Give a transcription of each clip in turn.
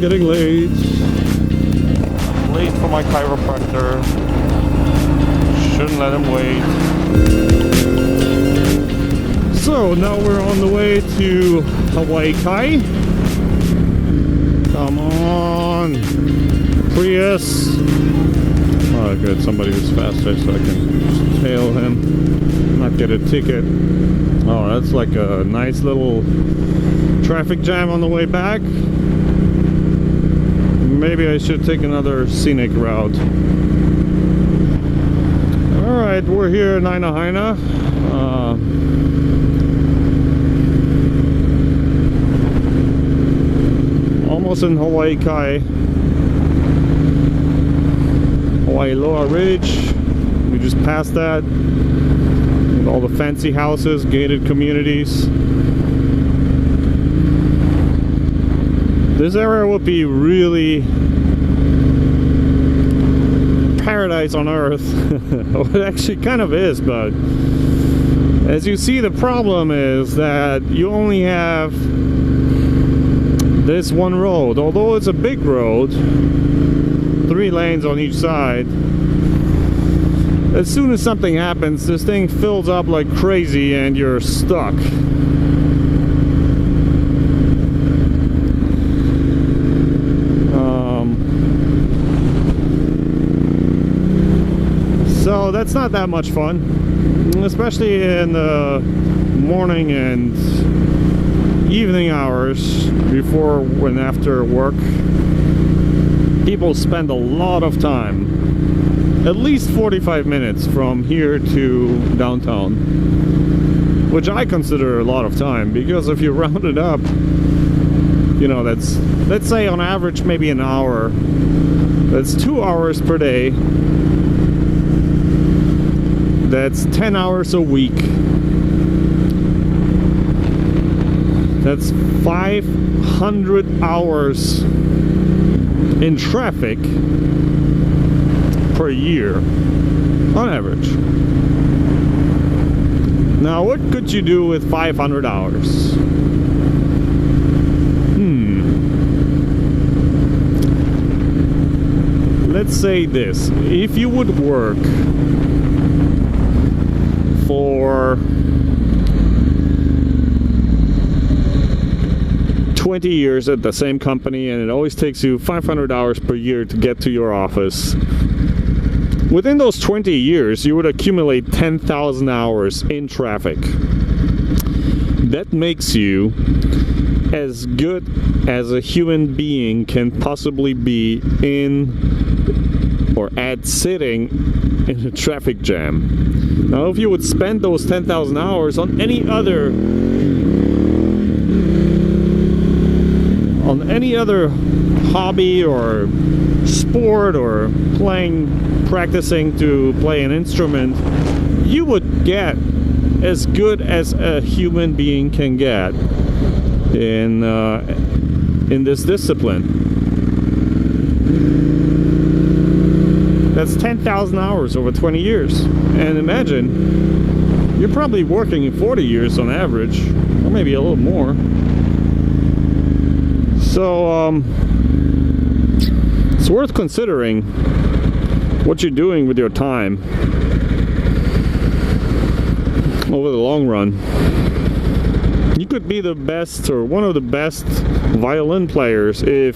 getting late. I'm late for my chiropractor. Shouldn't let him wait. So now we're on the way to Hawaii Kai. Come on, Prius. Oh good, somebody who's faster so I can tail him, not get a ticket. Oh, that's like a nice little traffic jam on the way back. Maybe I should take another scenic route. Alright, we're here in Nainahina. Almost in Hawaii Kai. Hawaii Loa Ridge. We just passed that. With all the fancy houses, gated communities. This area would be really paradise on earth. It actually kind of is, but as you see, the problem is that you only have this one road. Although it's a big road, 3 lanes on each side, as soon as something happens, this thing fills up like crazy and you're stuck. So that's not that much fun, especially in the morning and evening hours before and after work. People spend a lot of time, at least 45 minutes from here to downtown, which I consider a lot of time, because if you round it up, you know, that's, let's say on average maybe an hour. That's 2 hours per day. That's 10 hours a week. That's 500 hours in traffic per year on average. Now, what could you do with 500 hours? Let's say this: if you would work for 20 years at the same company, and it always takes you 500 hours per year to get to your office. Within those 20 years, you would accumulate 10,000 hours in traffic. That makes you as good as a human being can possibly be in or at sitting in a traffic jam. Now, if you would spend those 10,000 hours on any other hobby or sport, or practicing to play an instrument, you would get as good as a human being can get in this discipline. That's 10,000 hours over 20 years. And imagine, you're probably working 40 years on average, or maybe a little more. So it's worth considering what you're doing with your time over the long run. You could be the best, or one of the best violin players, if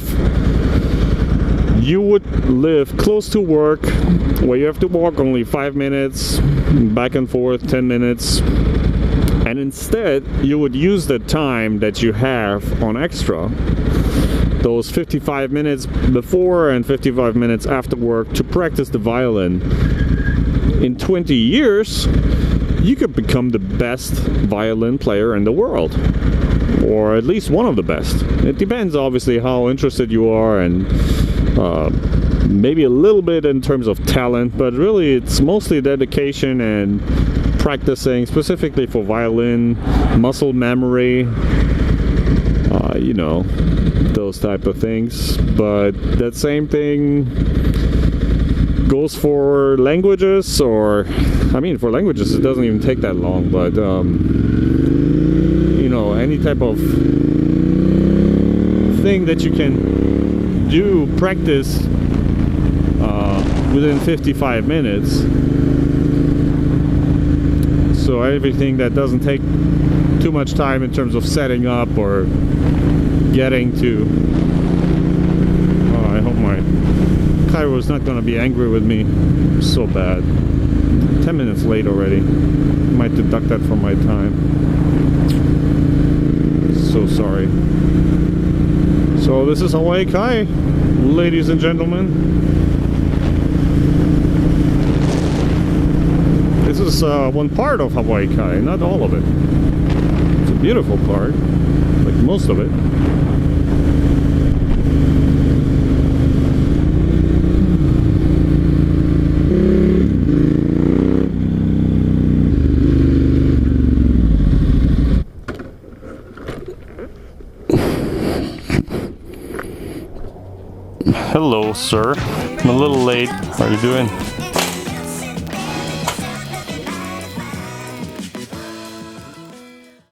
you would live close to work, where you have to walk only 5 minutes back and forth, 10 minutes, and instead you would use the time that you have on extra, those 55 minutes before and 55 minutes after work, to practice the violin. In 20 years, you could become the best violin player in the world, or at least one of the best. It depends, obviously, how interested you are, and maybe a little bit in terms of talent, but really it's mostly dedication and practicing, specifically for violin, muscle memory, you know, those type of things. But that same thing goes for languages, or I mean, for languages it doesn't even take that long, but you know, any type of thing that you can do practice within 55 minutes. So everything that doesn't take too much time in terms of setting up or getting to... Oh, I hope my Cairo is not going to be angry with me so bad. 10 minutes late already. Might deduct that from my time. So sorry. So this is Hawaii Kai, ladies and gentlemen. This is one part of Hawaii Kai, not all of it. It's a beautiful part, like most of it. Hello, sir. I'm a little late. How are you doing?